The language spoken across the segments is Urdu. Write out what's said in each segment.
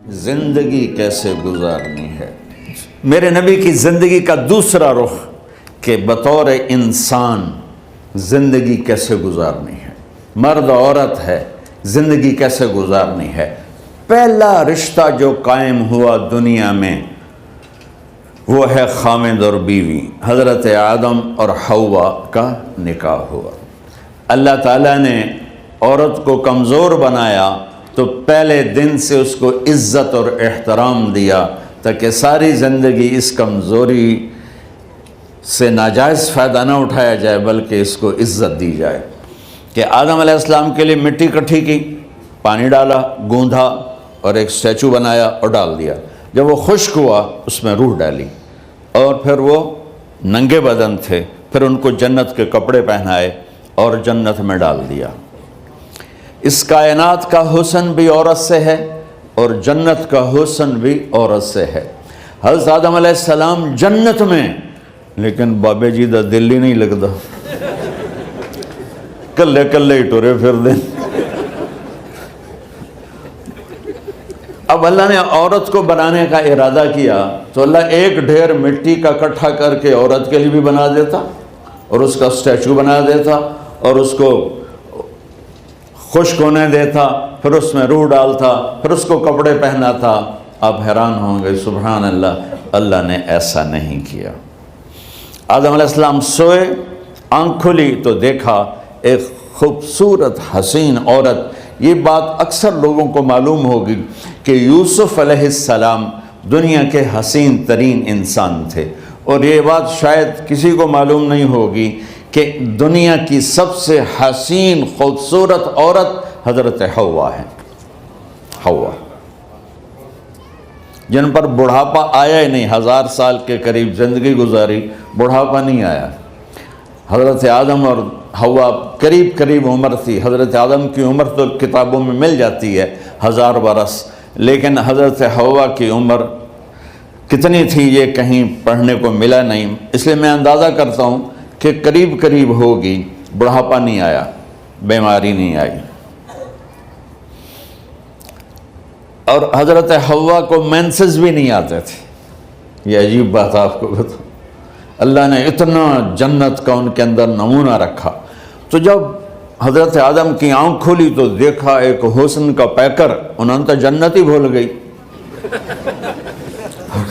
زندگی کیسے گزارنی ہے۔ میرے نبی کی زندگی کا دوسرا رخ کہ بطور انسان زندگی کیسے گزارنی ہے، مرد عورت ہے، زندگی کیسے گزارنی ہے۔ پہلا رشتہ جو قائم ہوا دنیا میں وہ ہے خامد اور بیوی، حضرت آدم اور حوا کا نکاح ہوا۔ اللہ تعالیٰ نے عورت کو کمزور بنایا تو پہلے دن سے اس کو عزت اور احترام دیا تاکہ ساری زندگی اس کمزوری سے ناجائز فائدہ نہ اٹھایا جائے بلکہ اس کو عزت دی جائے۔ کہ آدم علیہ السلام کے لیے مٹی اکٹھی کی، پانی ڈالا، گوندھا اور ایک اسٹیچو بنایا اور ڈال دیا۔ جب وہ خشک ہوا اس میں روح ڈالی اور پھر وہ ننگے بدن تھے، پھر ان کو جنت کے کپڑے پہنائے اور جنت میں ڈال دیا۔ اس کائنات کا حسن بھی عورت سے ہے اور جنت کا حسن بھی عورت سے ہے۔ حضرت آدم علیہ السلام جنت میں، لیکن بابے جی دا دل ہی نہیں لگتا، کلے کلے ہی ٹورے پھر دیں۔ اب اللہ نے عورت کو بنانے کا ارادہ کیا تو اللہ ایک ڈھیر مٹی کا اکٹھا کر کے عورت کے لیے بھی بنا دیتا اور اس کا اسٹیچو بنا دیتا اور اس کو خشک ہونے دیتا، پھر اس میں روح ڈالتا، پھر اس کو کپڑے پہناتا۔ آپ حیران ہوں گے، سبحان اللہ، اللہ نے ایسا نہیں کیا۔ آدم علیہ السلام سوئے، آنکھ کھلی تو دیکھا ایک خوبصورت حسین عورت۔ یہ بات اکثر لوگوں کو معلوم ہوگی کہ یوسف علیہ السلام دنیا کے حسین ترین انسان تھے، اور یہ بات شاید کسی کو معلوم نہیں ہوگی کہ دنیا کی سب سے حسین خوبصورت عورت حضرت حوا ہے۔ حوا جن پر بڑھاپا آیا ہی نہیں، 1000 سال کے قریب زندگی گزاری، بڑھاپا نہیں آیا۔ حضرت آدم اور حوا قریب قریب عمر تھی۔ حضرت آدم کی عمر تو کتابوں میں مل جاتی ہے 1000 برس، لیکن حضرت حوا کی عمر کتنی تھی یہ کہیں پڑھنے کو ملا نہیں، اس لیے میں اندازہ کرتا ہوں کہ قریب قریب ہوگی۔ بڑھاپا نہیں آیا، بیماری نہیں آئی۔ اور حضرت حوا کو مینسز بھی نہیں آتے تھے۔ یہ عجیب بات آپ کو بتاؤں، اللہ نے اتنا جنت کا ان کے اندر نمونہ رکھا۔ تو جب حضرت آدم کی آنکھ کھلی تو دیکھا ایک حسن کا پیکر، انہوں نے جنت ہی بھول گئی۔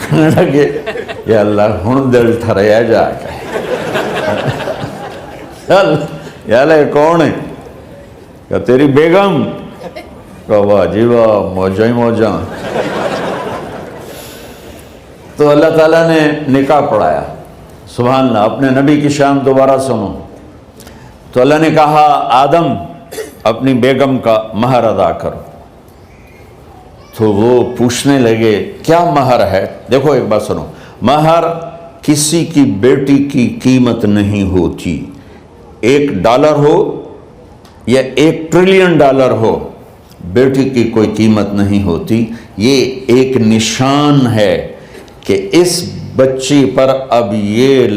کہنے لگے یا اللہ ہن دل ٹھریا جا کے، یا اللہ کون ہے؟ کہ تیری بیگم۔ کہ واہ جی واہ، موجاں ہی موجاں۔ تو اللہ تعالیٰ نے نکاح پڑھایا۔ سبحان اللہ، اپنے نبی کی شان دوبارہ سنو۔ تو اللہ نے کہا آدم اپنی بیگم کا مہر ادا کرو۔ تو وہ پوچھنے لگے کیا مہر ہے؟ دیکھو ایک بات سنو، مہر کسی کی بیٹی کی قیمت نہیں ہوتی۔ $1 ہو یا $1 ٹریلین ہو، بیٹی کی کوئی قیمت نہیں ہوتی۔ یہ ایک نشان ہے کہ اس بچی پر اب یہ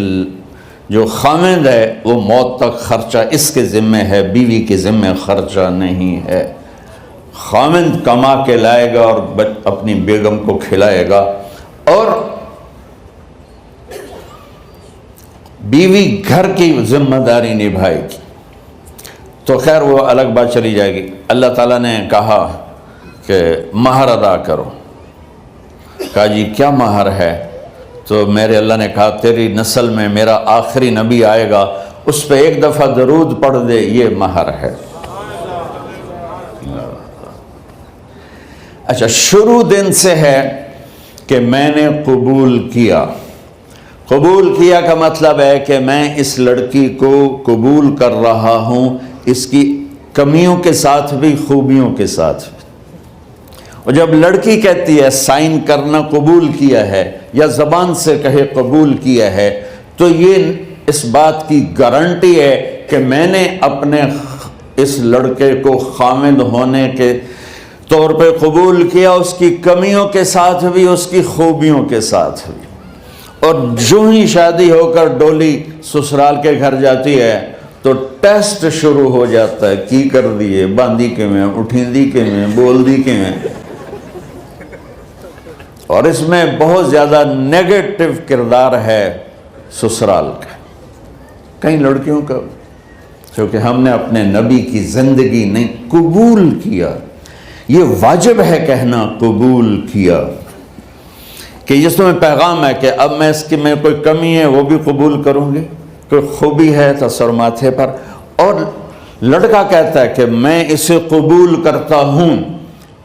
جو خامد ہے وہ موت تک خرچہ اس کے ذمہ ہے، بیوی کے ذمہ خرچہ نہیں ہے۔ خامد کما کے لائے گا اور اپنی بیگم کو کھلائے گا، اور بیوی گھر کی ذمہ داری نبھائے گی۔ تو خیر وہ الگ بات چلی جائے گی۔ اللہ تعالیٰ نے کہا کہ مہر ادا کرو۔ کہا جی کیا مہر ہے؟ تو میرے اللہ نے کہا تیری نسل میں میرا آخری نبی آئے گا، اس پہ ایک دفعہ درود پڑھ دے، یہ مہر ہے۔ اچھا، شروع دن سے ہے کہ میں نے قبول کیا۔ قبول کیا کا مطلب ہے کہ میں اس لڑکی کو قبول کر رہا ہوں، اس کی کمیوں کے ساتھ بھی خوبیوں کے ساتھ بھی۔ اور جب لڑکی کہتی ہے سائن کرنا قبول کیا ہے، یا زبان سے کہے قبول کیا ہے، تو یہ اس بات کی گارنٹی ہے کہ میں نے اپنے اس لڑکے کو خامد ہونے کے طور پہ قبول کیا، اس کی کمیوں کے ساتھ بھی، اس کی خوبیوں کے ساتھ بھی۔ اور جو ہی شادی ہو کر ڈولی سسرال کے گھر جاتی ہے تو ٹیسٹ شروع ہو جاتا ہے، کی کر دیے، باندھی کے میں، اٹھیں دی کے میں، بول دی کے میں۔ اور اس میں بہت زیادہ نیگیٹو کردار ہے سسرال کا، کئی لڑکیوں کا، چونکہ ہم نے اپنے نبی کی زندگی نہیں قبول کیا۔ یہ واجب ہے کہنا قبول کیا، کہ جس میں پیغام ہے کہ اب میں اس کی میں کوئی کمی ہے وہ بھی قبول کروں گی، کوئی خوبی ہے تو سر ماتھے پر، اور لڑکا کہتا ہے کہ میں اسے قبول کرتا ہوں،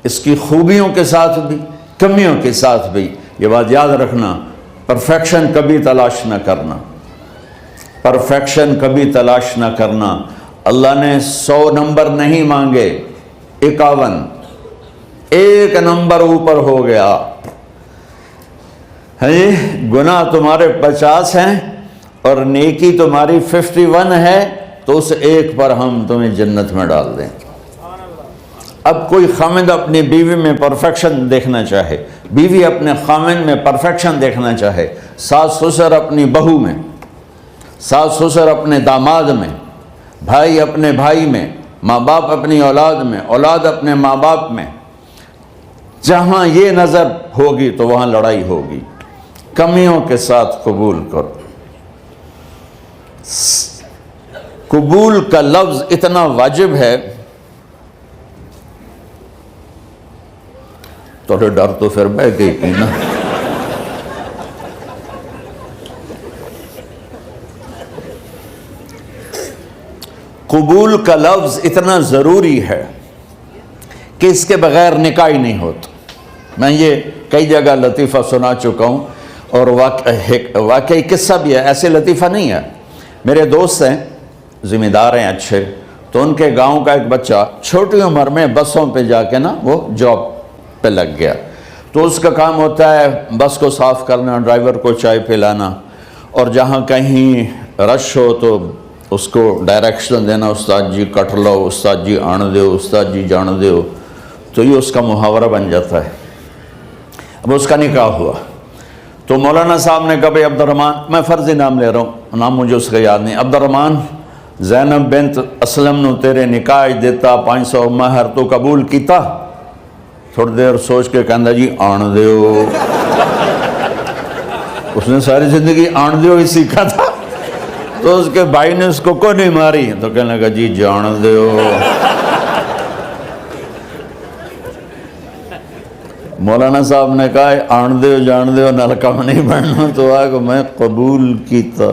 اس کی خوبیوں کے ساتھ بھی کمیوں کے ساتھ بھی۔ یہ بات یاد رکھنا، پرفیکشن کبھی تلاش نہ کرنا، پرفیکشن کبھی تلاش نہ کرنا۔ اللہ نے 100 نمبر نہیں مانگے، 51، ایک نمبر اوپر ہو گیا۔ گناہ تمہارے 50 ہیں اور نیکی تمہاری 51 ہے، تو اس ایک پر ہم تمہیں جنت میں ڈال دیں۔ اب کوئی خامند اپنی بیوی میں پرفیکشن دیکھنا چاہے، بیوی اپنے خامند میں پرفیکشن دیکھنا چاہے، ساس سسر اپنی بہو میں، ساس سسر اپنے داماد میں، بھائی اپنے بھائی میں، ماں باپ اپنی اولاد میں، اولاد اپنے ماں باپ میں، جہاں یہ نظر ہوگی تو وہاں لڑائی ہوگی۔ کمیوں کے ساتھ قبول کرو۔ قبول کا لفظ اتنا واجب ہے، تو ڈر تو پھر بہ گئی تھی نا۔ قبول کا لفظ اتنا ضروری ہے کہ اس کے بغیر نکاح ہی نہیں ہوتا۔ میں یہ کئی جگہ لطیفہ سنا چکا ہوں، اور واقعی قصہ بھی ہے، ایسے لطیفہ نہیں ہے۔ میرے دوست ہیں، ذمہ دار ہیں اچھے، تو ان کے گاؤں کا ایک بچہ چھوٹی عمر میں بسوں پہ جا کے نا وہ جاب پہ لگ گیا، تو اس کا کام ہوتا ہے بس کو صاف کرنا، ڈرائیور کو چائے پلانا، اور جہاں کہیں رش ہو تو اس کو ڈائریکشن دینا، استاد جی کٹ لو، استاد جی آن دیو، استاد جی جان دیو، تو یہ اس کا محاورہ بن جاتا ہے۔ اب اس کا نکاح ہوا تو مولانا صاحب نے کہا بھائی عبد الرحمن، میں فرضی نام لے رہا ہوں، نام مجھے اس کا یاد نہیں، عبد الرحمن زینب بنت اسلم نو تیرے نکاح دیتا 500 مہر تو قبول کیتا؟ تھوڑی دیر سوچ کے کہندا جی آن دیو۔ اس نے ساری زندگی آن دیو ہی سیکھا تھا، تو اس کے بھائی نے اس کو کوئی نہیں ماری، تو کہنے لگا جی جان دیو۔ مولانا صاحب نے کہا آن دیو جان دیو نال کم نہیں بننا، تو آگے میں قبول کیتا۔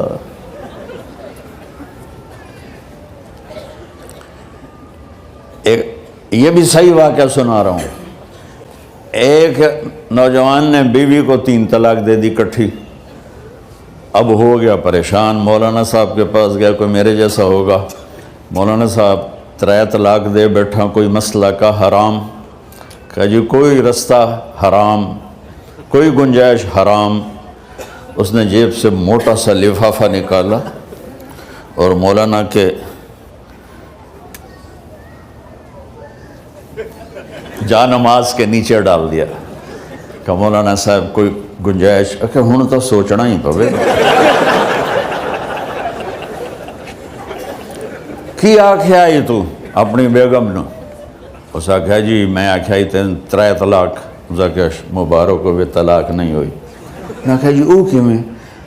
یہ بھی صحیح واقعہ سنا رہا ہوں۔ ایک نوجوان نے بیوی کو 3 طلاق دے دی کٹھی، اب ہو گیا پریشان، مولانا صاحب کے پاس گیا، کوئی میرے جیسا ہوگا، مولانا صاحب 3 طلاق دے بیٹھا، کوئی مسئلہ کا حرام؟ کہا جی کوئی رستہ حرام، کوئی گنجائش حرام۔ اس نے جیب سے موٹا سا لفافہ نکالا اور مولانا کے جا نماز کے نیچے ڈال دیا، کہ مولانا صاحب کوئی گنجائش؟ کہ ہوں تو سوچنا ہی پوے کی آکھیا یہ تو اپنی بیگم نو؟ اس آکھیا جی میں آکھیا ہی 3 طلاق، اس آکھیا مبارک ہوئے طلاق نہیں ہوئی۔ میں آکھیا جی او کیوں میں؟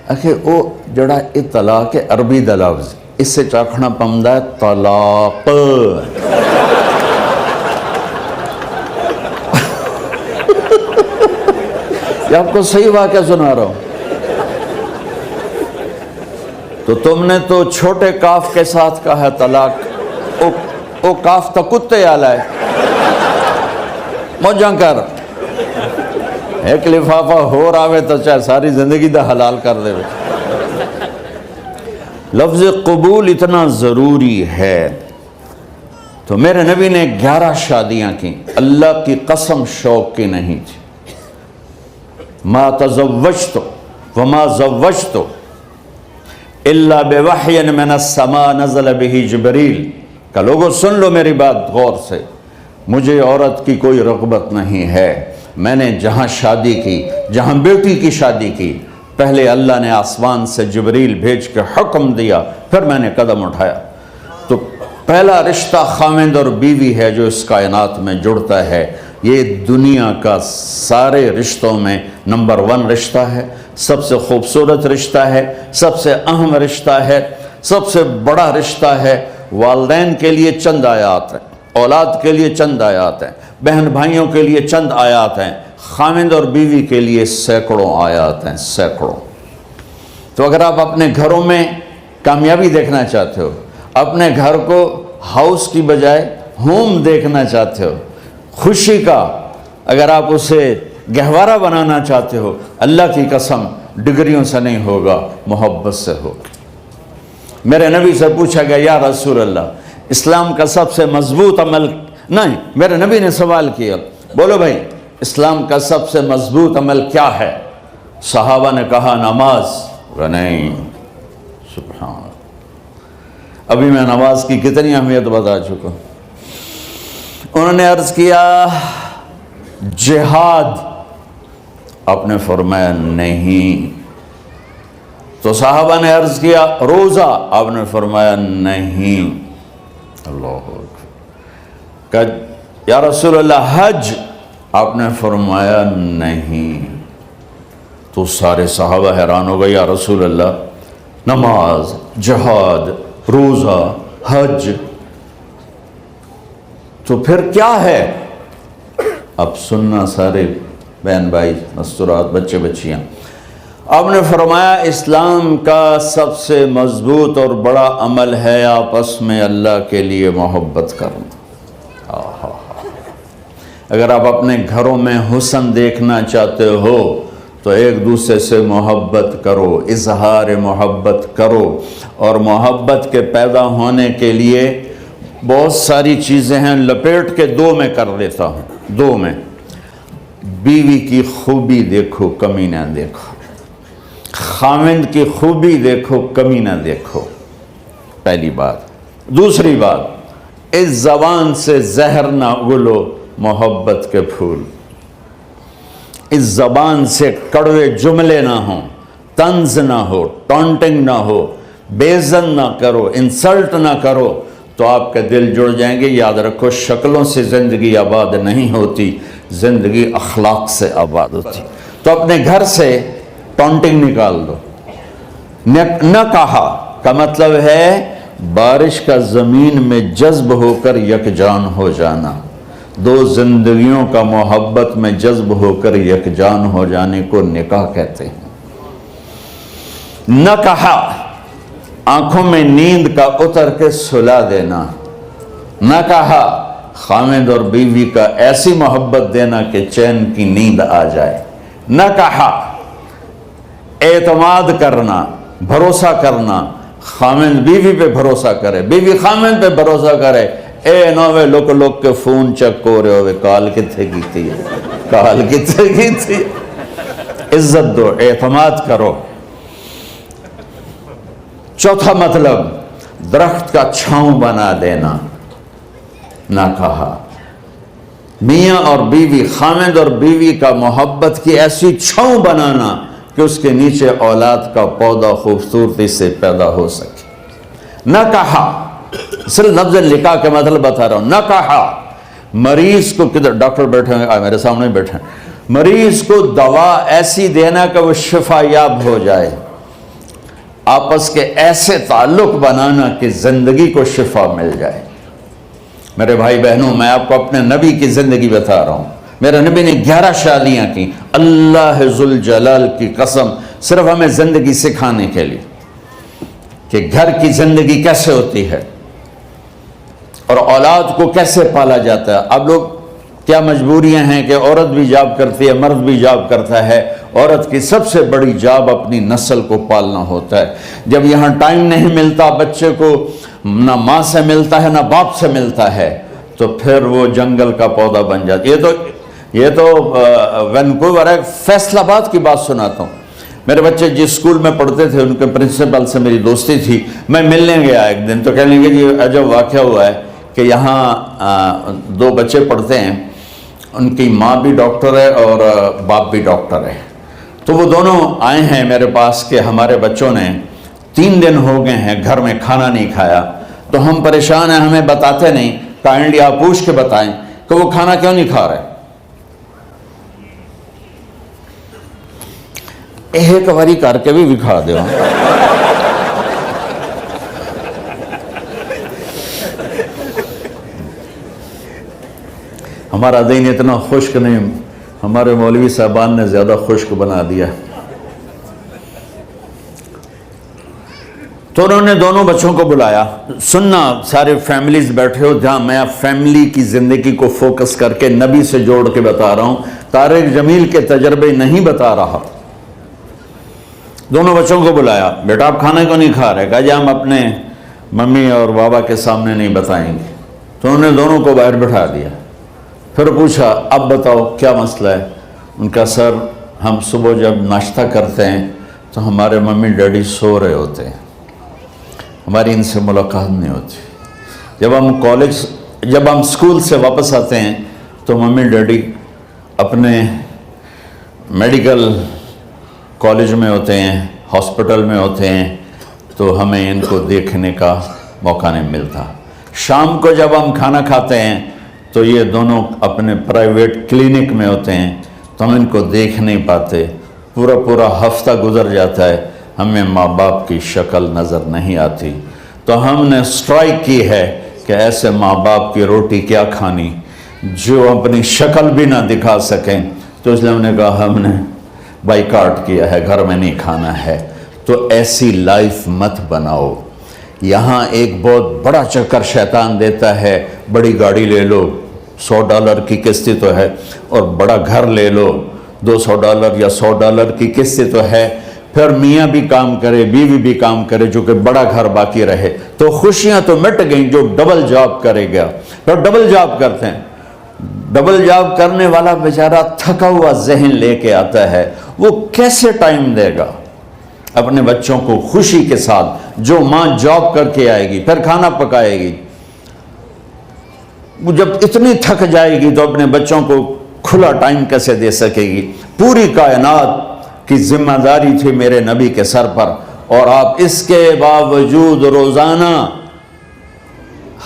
آکھیا او جڑا یہ طلاق ہے عربی دا لفظ، اس سے چاکھنا پمدا ہے طلاق۔ یہ آپ کو صحیح واقعہ سنا رہا ہوں۔ تو تم نے تو چھوٹے کاف کے ساتھ کہا ہے طلاق، او کاف تا کتے آلا ہے، موجاں کر، ایک لفافہ ہو راوے تو چاہے ساری زندگی دا حلال کر دے۔ لفظ قبول اتنا ضروری ہے۔ تو میرے نبی نے 11 شادیاں کی، اللہ کی قسم شوق کی نہیں تھی۔ ما تزوجت وما زوجت الا بوحی من السماء نزل به جبریل، کہ لوگوں سن لو میری بات غور سے، مجھے عورت کی کوئی رغبت نہیں ہے، میں نے جہاں شادی کی، جہاں بیٹی کی شادی کی، پہلے اللہ نے آسمان سے جبریل بھیج کے حکم دیا، پھر میں نے قدم اٹھایا۔ تو پہلا رشتہ خامند اور بیوی ہے جو اس کائنات میں جڑتا ہے، یہ دنیا کا سارے رشتوں میں نمبر 1 رشتہ ہے، سب سے خوبصورت رشتہ ہے، سب سے اہم رشتہ ہے، سب سے بڑا رشتہ ہے۔ والدین کے لیے چند آیات ہیں، اولاد کے لیے چند آیات ہیں، بہن بھائیوں کے لیے چند آیات ہیں، خاوند اور بیوی کے لیے سینکڑوں آیات ہیں، سینکڑوں۔ تو اگر آپ اپنے گھروں میں کامیابی دیکھنا چاہتے ہو، اپنے گھر کو ہاؤس کی بجائے ہوم دیکھنا چاہتے ہو، خوشی کا اگر آپ اسے گہوارہ بنانا چاہتے ہو، اللہ کی قسم ڈگریوں سے نہیں ہوگا، محبت سے ہوگا۔ میرے نبی سے پوچھا گیا یا رسول اللہ اسلام کا سب سے مضبوط عمل، نہیں، میرے نبی نے سوال کیا، بولو بھائی اسلام کا سب سے مضبوط عمل کیا ہے؟ صحابہ نے کہا نماز۔ نہیں، سبحان اللہ، ابھی میں نماز کی کتنی اہمیت بتا چکا۔ انہوں نے عرض کیا جہاد، آپ نے فرمایا نہیں۔ تو صحابہ نے عرض کیا روزہ، آپ نے فرمایا نہیں۔ اللہ اکبر۔ کہ یا رسول اللہ حج، آپ نے فرمایا نہیں۔ تو سارے صحابہ حیران ہو گئے، یا رسول اللہ نماز، جہاد، روزہ، حج، تو پھر کیا ہے؟ اب سننا سارے بہن بھائی، مستورات، بچے بچیاں، آپ نے فرمایا اسلام کا سب سے مضبوط اور بڑا عمل ہے آپس میں اللہ کے لیے محبت کرنا۔ اگر آپ اپنے گھروں میں حسن دیکھنا چاہتے ہو تو ایک دوسرے سے محبت کرو، اظہار محبت کرو، اور محبت کے پیدا ہونے کے لیے بہت ساری چیزیں ہیں، لپیٹ کے 2 میں کر لیتا ہوں، 2 میں۔ بیوی کی خوبی دیکھو، کمی نہ دیکھو، خاوند کی خوبی دیکھو، کمی نہ دیکھو، پہلی بات۔ دوسری بات، اس زبان سے زہر نہ اگلو محبت کے پھول، اس زبان سے کڑوے جملے نہ ہوں، طنز نہ ہو، ٹانٹنگ نہ ہو، بےعزت نہ کرو، انسلٹ نہ کرو، تو آپ کے دل جڑ جائیں گے۔ یاد رکھو شکلوں سے زندگی آباد نہیں ہوتی، زندگی اخلاق سے آباد ہوتی۔ تو اپنے گھر سے ٹانٹنگ نکال دو۔ نہ کہا کا مطلب ہے بارش کا زمین میں جذب ہو کر یکجان ہو جانا، 2 زندگیوں کا محبت میں جذب ہو کر یکجان ہو جانے کو نکاح کہتے ہیں۔ نہ کہا آنکھوں میں نیند کا اتر کے سلا دینا، نہ کہا خاوند اور بیوی کا ایسی محبت دینا کہ چین کی نیند آ جائے، نہ کہا اعتماد کرنا، بھروسہ کرنا، خاوند بیوی پہ بھروسہ کرے، بیوی خاوند پہ بھروسہ کرے۔ اے نوے لوگ کے فون چیک ہو رہے ہوئے، کال کتنے کی تھی، کال کتنے کی تھی۔ عزت دو، اعتماد کرو۔ چوتھا مطلب درخت کا چھاؤں بنا دینا، نہ کہا میاں اور بیوی، خاوند اور بیوی کا محبت کی ایسی چھاؤں بنانا کہ اس کے نیچے اولاد کا پودا خوبصورتی سے پیدا ہو سکے۔ نہ کہا، صرف لفظ نکاح کے مطلب بتا رہا ہوں، نہ کہا مریض کو، کدھر ڈاکٹر بیٹھے ہیں، میرے سامنے بیٹھے ہیں، مریض کو دوا ایسی دینا کہ وہ شفا یاب ہو جائے، آپس کے ایسے تعلق بنانا کہ زندگی کو شفا مل جائے۔ میرے بھائی بہنوں، میں آپ کو اپنے نبی کی زندگی بتا رہا ہوں۔ میرے نبی نے 11 شادیاں کی، اللہ ذوالجلال کی قسم، صرف ہمیں زندگی سکھانے کے لیے کہ گھر کی زندگی کیسے ہوتی ہے اور اولاد کو کیسے پالا جاتا ہے۔ اب لوگ کیا مجبوریاں ہیں کہ عورت بھی جاب کرتی ہے، مرد بھی جاب کرتا ہے۔ عورت کی سب سے بڑی جاب اپنی نسل کو پالنا ہوتا ہے۔ جب یہاں ٹائم نہیں ملتا بچے کو، نہ ماں سے ملتا ہے نہ باپ سے ملتا ہے، تو پھر وہ جنگل کا پودا بن جاتا ہے۔ یہ تو وینکوور ہے، فیصل آباد کی بات سناتا ہوں۔ میرے بچے جس اسکول میں پڑھتے تھے ان کے پرنسپل سے میری دوستی تھی، میں ملنے گیا ایک دن، تو کہنے لگے جی عجب واقعہ ہوا ہے کہ یہاں 2 بچے پڑھتے ہیں، ان کی ماں بھی ڈاکٹر ہے اور باپ بھی ڈاکٹر ہے، تو وہ دونوں آئے ہیں میرے پاس کہ ہمارے بچوں نے 3 دن ہو گئے ہیں گھر میں کھانا نہیں کھایا، تو ہم پریشان ہیں، ہمیں بتاتے نہیں، کائنڈلی آپ پوچھ کے بتائیں کہ وہ کھانا کیوں نہیں کھا رہے۔ ایک باری کر کے بھی دکھا دو. ہمارا دین اتنا خشک نہیں، ہمارے مولوی صاحبان نے زیادہ خشک بنا دیا. تو انہوں نے دونوں بچوں کو بلایا. سننا، سارے فیملیز بیٹھے ہو جہاں میں فیملی کی زندگی کو فوکس کر کے نبی سے جوڑ کے بتا رہا ہوں، طارق جمیل کے تجربے نہیں بتا رہا. دونوں بچوں کو بلایا. بیٹا آپ کھانے کو نہیں کھا رہے؟ کہا جی ہم اپنے ممی اور بابا کے سامنے نہیں بتائیں گے. تو انہوں نے دونوں کو باہر بٹھا دیا. پھر پوچھا اب بتاؤ کیا مسئلہ ہے؟ ان کا سر ہم صبح جب ناشتہ کرتے ہیں تو ہمارے ممی ڈیڈی سو رہے ہوتے ہیں، ہماری ان سے ملاقات نہیں ہوتی. جب ہم اسکول سے واپس آتے ہیں تو ممی ڈیڈی اپنے میڈیکل کالج میں ہوتے ہیں، ہاسپٹل میں ہوتے ہیں، تو ہمیں ان کو دیکھنے کا موقع نہیں ملتا. شام کو جب ہم کھانا کھاتے ہیں تو یہ دونوں اپنے پرائیویٹ کلینک میں ہوتے ہیں، تو ہم ان کو دیکھ نہیں پاتے. پورا ہفتہ گزر جاتا ہے، ہمیں ماں باپ کی شکل نظر نہیں آتی. تو ہم نے سٹرائک کی ہے کہ ایسے ماں باپ کی روٹی کیا کھانی جو اپنی شکل بھی نہ دکھا سکیں. تو اس لیے ہم نے کہا ہم نے بائیکاٹ کیا ہے، گھر میں نہیں کھانا ہے. تو ایسی لائف مت بناؤ. یہاں ایک بہت بڑا چکر شیطان دیتا ہے، بڑی گاڑی لے لو، $100 کی قسط تو ہے، اور بڑا گھر لے لو، $200 یا $100 کی قسط تو ہے. پھر میاں بھی کام کرے، بیوی بھی کام کرے، جو کہ بڑا گھر باقی رہے، تو خوشیاں تو مٹ گئیں. جو ڈبل جاب کرے گا، پھر ڈبل جاب کرتے ہیں. ڈبل جاب کرنے والا بیچارہ تھکا ہوا ذہن لے کے آتا ہے، وہ کیسے ٹائم دے گا اپنے بچوں کو خوشی کے ساتھ؟ جو ماں جاب کر کے آئے گی پھر کھانا پکائے گی، وہ جب اتنی تھک جائے گی تو اپنے بچوں کو کھلا ٹائم کیسے دے سکے گی؟ پوری کائنات کی ذمہ داری تھی میرے نبی کے سر پر، اور آپ اس کے باوجود روزانہ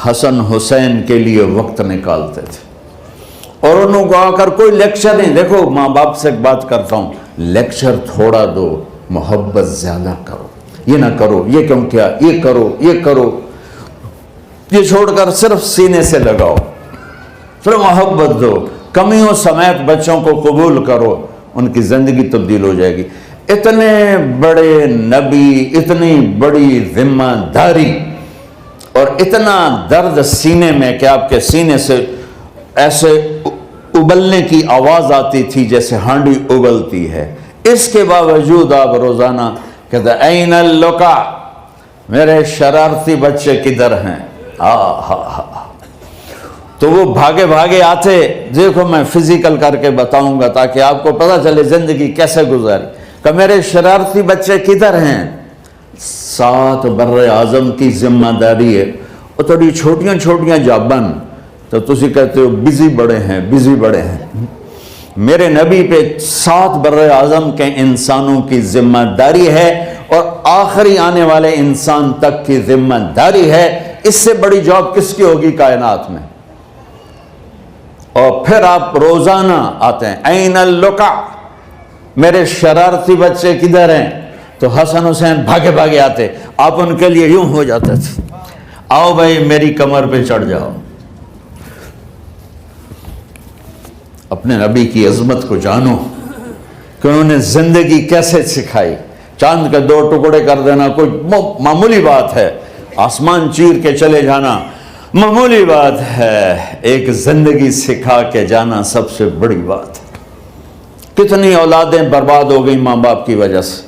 حسن حسین کے لیے وقت نکالتے تھے. اور انہوں کو آ کر کوئی لیکچر نہیں. دیکھو ماں باپ سے ایک بات کرتا ہوں، لیکچر تھوڑا دو، محبت زیادہ کرو. یہ نہ کرو، یہ کیوں کیا، یہ کرو، یہ کرو، یہ چھوڑ کر صرف سینے سے لگاؤ، صرف محبت دو. کمیوں سمیت بچوں کو قبول کرو، ان کی زندگی تبدیل ہو جائے گی. اتنے بڑے نبی، اتنی بڑی ذمہ داری، اور اتنا درد سینے میں کہ آپ کے سینے سے ایسے ابلنے کی آواز آتی تھی جیسے ہانڈی ابلتی ہے. اس کے باوجود آپ روزانہ کہتے این اللقا، میرے شرارتی بچے کدھر ہیں؟ تو وہ بھاگے بھاگے آتے. دیکھو میں فزیکل کر کے بتاؤں گا تاکہ آپ کو پتہ چلے زندگی کیسے گزاری. کہ میرے شرارتی بچے کدھر ہیں؟ 7 بر اعظم کی ذمہ داری ہے. اور تھوڑی چھوٹیاں جابن تو تسی کہتے ہو بزی بڑے ہیں، بزی بڑے ہیں. میرے نبی پہ 7 بر اعظم کے انسانوں کی ذمہ داری ہے، اور آخری آنے والے انسان تک کی ذمہ داری ہے. اس سے بڑی جاب کس کی ہوگی کائنات میں؟ اور پھر آپ روزانہ آتے ہیں این اللقا، میرے شرارتی بچے کدھر ہیں؟ تو حسن حسین بھاگے بھاگے آتے. آپ ان کے لیے یوں ہو جاتے تھے، آؤ بھائی میری کمر پہ چڑھ جاؤ. اپنے نبی کی عظمت کو جانو کہ انہوں نے زندگی کیسے سکھائی. چاند کے 2 ٹکڑے کر دینا کوئی معمولی بات ہے، آسمان چیر کے چلے جانا معمولی بات ہے، ایک زندگی سکھا کے جانا سب سے بڑی بات ہے. کتنی اولادیں برباد ہو گئی ماں باپ کی وجہ سے،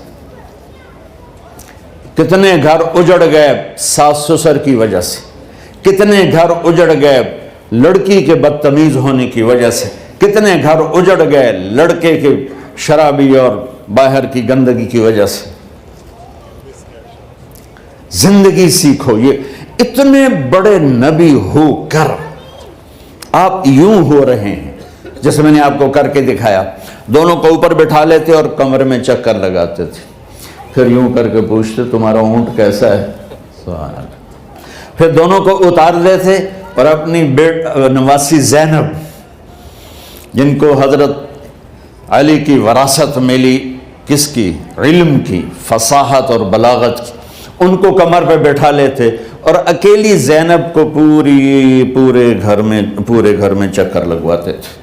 کتنے گھر اجڑ گئے ساس سسر کی وجہ سے، کتنے گھر اجڑ گئے لڑکی کے بدتمیز ہونے کی وجہ سے، کتنے گھر اجڑ گئے لڑکے کے شرابی اور باہر کی گندگی کی وجہ سے. زندگی سیکھو. یہ اتنے بڑے نبی ہو کر آپ یوں ہو رہے ہیں جیسے میں نے آپ کو کر کے دکھایا. دونوں کو اوپر بٹھا لیتے اور کمرے میں چکر لگاتے تھے، پھر یوں کر کے پوچھتے تمہارا اونٹ کیسا ہے؟ سوال. پھر دونوں کو اتار لیتے اور اپنی نواسی زینب، جن کو حضرت علی کی وراثت ملی کس کی؟ علم کی، فصاحت اور بلاغت کی، ان کو کمر پہ بٹھا لیتے اور اکیلی زینب کو پورے گھر میں چکر لگواتے تھے۔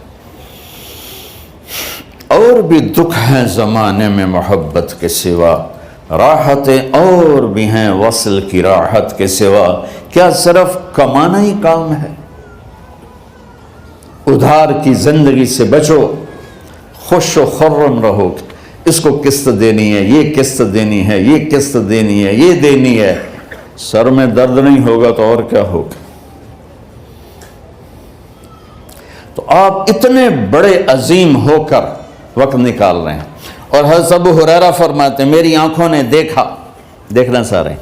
اور بھی دکھ ہیں زمانے میں محبت کے سوا، راحتیں اور بھی ہیں وصل کی راحت کے سوا، کیا صرف کمانا ہی کام ہے؟ ادھار کی زندگی سے بچو، خوش و خرم رہو، اس کو قسط دینی ہے، یہ قسط دینی ہے، یہ قسط دینی ہے، یہ دینی ہے، سر میں درد نہیں ہوگا تو اور کیا ہوگا؟ تو آپ اتنے بڑے عظیم ہو کر وقت نکال رہے ہیں۔ اور حضرت ابو ہریرہ فرماتے ہیں میری آنکھوں نے دیکھنا سارے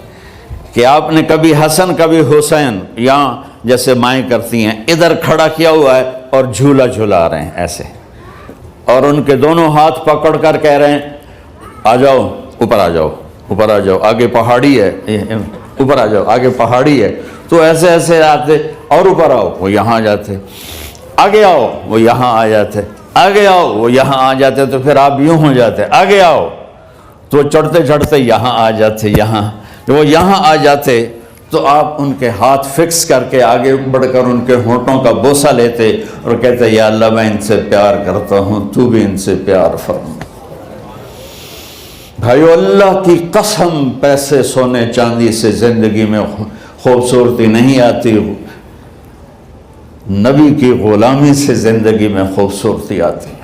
کہ آپ نے کبھی حسن کبھی حسین یہاں جیسے مائیں کرتی ہیں ادھر کھڑا کیا ہوا ہے اور جھولا جھولا رہے ہیں ایسے، اور ان کے دونوں ہاتھ پکڑ کر کہہ رہے ہیں آ جاؤ اوپر آ جاؤ، اوپر آ جاؤ، آگے پہاڑی ہے، اوپر آ جاؤ، آگے پہاڑی ہے، تو ایسے ایسے آتے، اور اوپر آؤ، وہ یہاں آ جاتے، آگے آؤ، وہ یہاں آ جاتے، آگے آؤ، وہ یہاں آ جاتے، تو پھر آپ یوں ہو جاتے، آگے آؤ، تو چڑھتے چڑھتے یہاں آ جاتے، یہاں وہ یہاں آ جاتے، تو آپ ان کے ہاتھ فکس کر کے آگے بڑھ کر ان کے ہونٹوں کا بوسہ لیتے اور کہتے یا اللہ میں ان سے پیار کرتا ہوں، تو بھی ان سے پیار فرما۔ بھائیو اللہ کی قسم، پیسے سونے چاندی سے زندگی میں خوبصورتی نہیں آتی، نبی کی غلامی سے زندگی میں خوبصورتی آتی ہے۔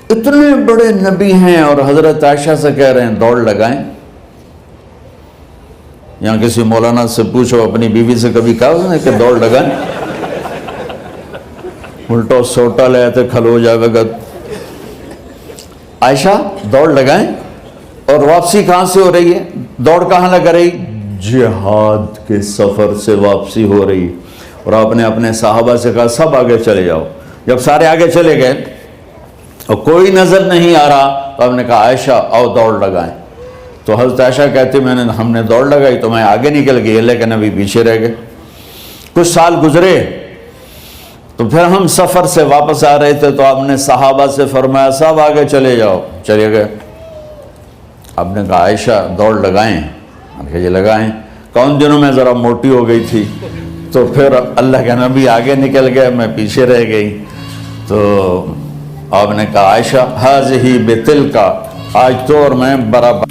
اتنے بڑے نبی ہیں اور حضرت عائشہ سے کہہ رہے ہیں دوڑ لگائیں۔ یہاں کسی مولانا سے پوچھو اپنی بیوی سے کبھی کہا اس نے کہ دوڑ لگائیں؟ الٹا سوٹا لے تے کھلو جاوے گا۔ عائشہ دوڑ لگائیں، اور واپسی کہاں سے ہو رہی ہے؟ دوڑ کہاں لگ رہی؟ جہاد کے سفر سے واپسی ہو رہی، اور آپ نے اپنے صحابہ سے کہا سب آگے چلے جاؤ۔ جب سارے آگے چلے گئے اور کوئی نظر نہیں آ رہا تو آپ نے کہا عائشہ آؤ دوڑ لگائیں۔ تو حضرت عائشہ کہتے ہم نے دوڑ لگائی تو میں آگے نکل گئی لیکن ابھی پیچھے رہ گئے۔ کچھ سال گزرے تو پھر ہم سفر سے واپس آ رہے تھے تو آپ نے صحابہ سے فرمایا سب آگے چلے جاؤ، چلے گئے۔ آپ نے کہا عائشہ دوڑ لگائیں؟ کہ جی لگائیں۔ کون دنوں میں ذرا موٹی ہو گئی تھی تو پھر اللہ کے نبی آگے نکل گئے، میں پیچھے رہ گئی۔ تو آپ نے کہا عائشہ ہاذہ بتلک، آج تو اور میں برابر